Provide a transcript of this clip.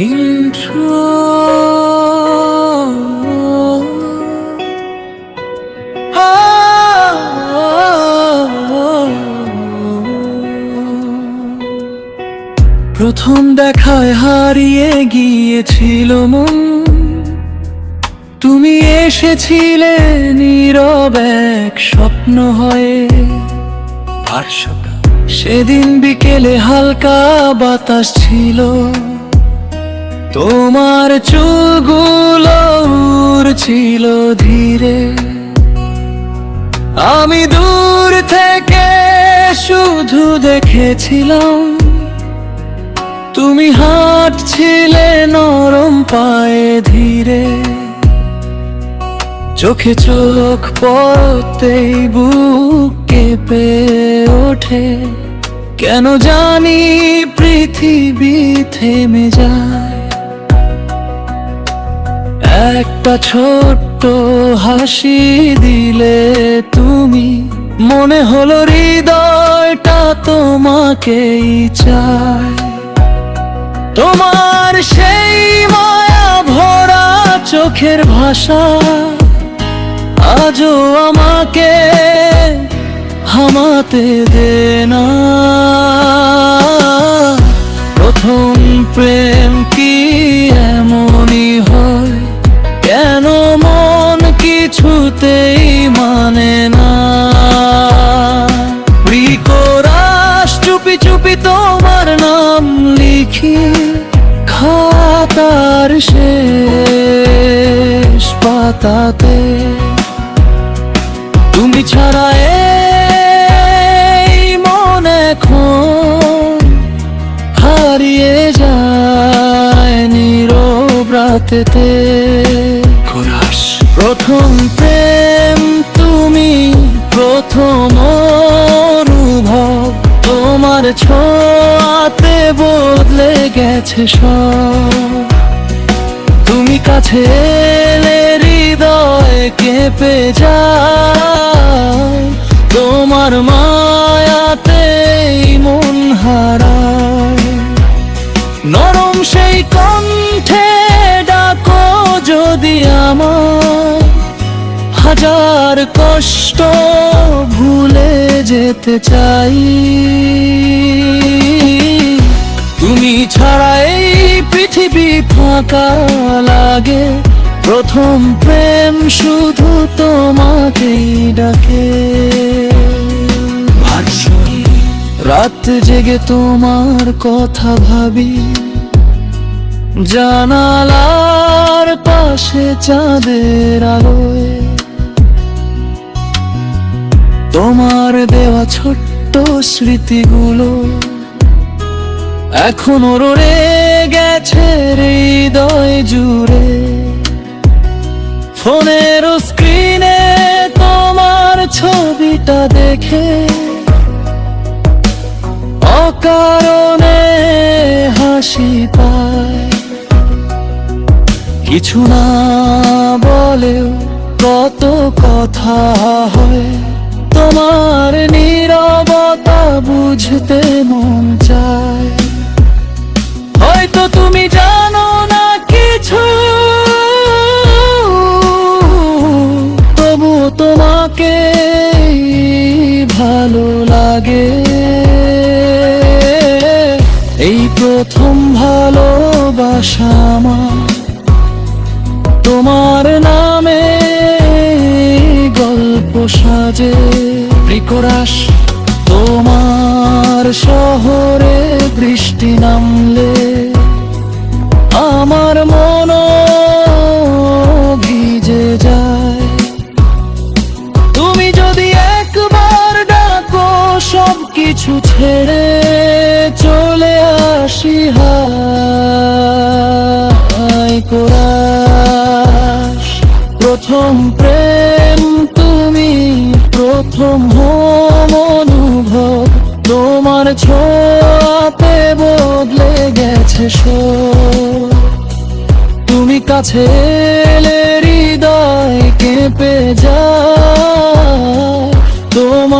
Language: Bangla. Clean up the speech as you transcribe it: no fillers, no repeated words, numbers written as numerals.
ইন্ট্রো। প্রথম দেখায় হারিয়ে গিয়েছিল মন, তুমি এসেছিলে নীরব এক স্বপ্ন হয়ে। সেদিন বিকেলে হালকা বাতাস ছিল, তোমার চুলগুলো উড়ছিল ধীরে। আমি দূর থেকে শুধু দেখেছিলাম, তুমি হাঁটছিলে নরম পায়ে ধীরে। চোখে চোখ পড়তেই বুক কেঁপে ওঠে, কেন জানি পৃথিবী থেমে যায়। একটা ছোট্ট হাসি দিলে তুমি, মনে হলো হৃদয়টা তোমাকেই চায়। তোমার সেই মায়া ভরা চোখের ভাষা আজও আমাকে থামাতে দে না। প্রথম প্রেম কি এমনই হয়, কেন মন কিছুতেই মানে না। প্রিকরাস চুপি চুপি তোমার নাম লিখি খাতার শেষ পাতাতে। তুমি ছাড়া এই মন এখন হারিয়ে যায় নীরব রাতেতে। প্রথম প্রেম তুমি, প্রথম অনুভব, তোমার ছোঁয়াতে বদলে গেছে সব। তুমি কাছে এলে হৃদয় কেঁপে যায়, তোমার মায়াতে মন হারায়। নরম সেই কণ্ঠে ডাকো যদি আমায়, হাজার কষ্ট ভুলে যেতে চাই। তুমি ছাড়া এই পৃথিবী ফাঁকা লাগে, প্রথম প্রেম শুধু তোমাকেই ডাকে। রাত জেগে তোমার কথা ভাবি, জানালার পাশে চাঁদের আলোয়। তোমার দেওয়া ছোট্ট স্মৃতিগুলো এখনো রয়ে গেছে হৃদয় জুড়ে। ফোনের স্ক্রিনে তোমার ছবিটা দেখে অকারণে হাসি পায়। কিছু না বলেও কত কথা হয়, তোমার নীরবতা বুঝতে মন চায়। হয়তো তুমি জানো না কিছু, তবু তোমাকে ভালো লাগে। এই প্রথম ভালোবাসা আমার, তোমার নামে গল্প সাজে। প্রিকরাস তোমার শহরে বৃষ্টি নামলে আমার মন ভিজে যায়। তুমি যদি একবার ডাকো সব কিছু ছেড়ে চলে আসি। হায় কোরাস, প্রথম প্রেম তুমি, প্রথম অনুভব, তোমার ছোঁয়াতে বদলে গেছে সব। তুমি কাছে এলে হৃদয় কেঁপে যায়, তোমার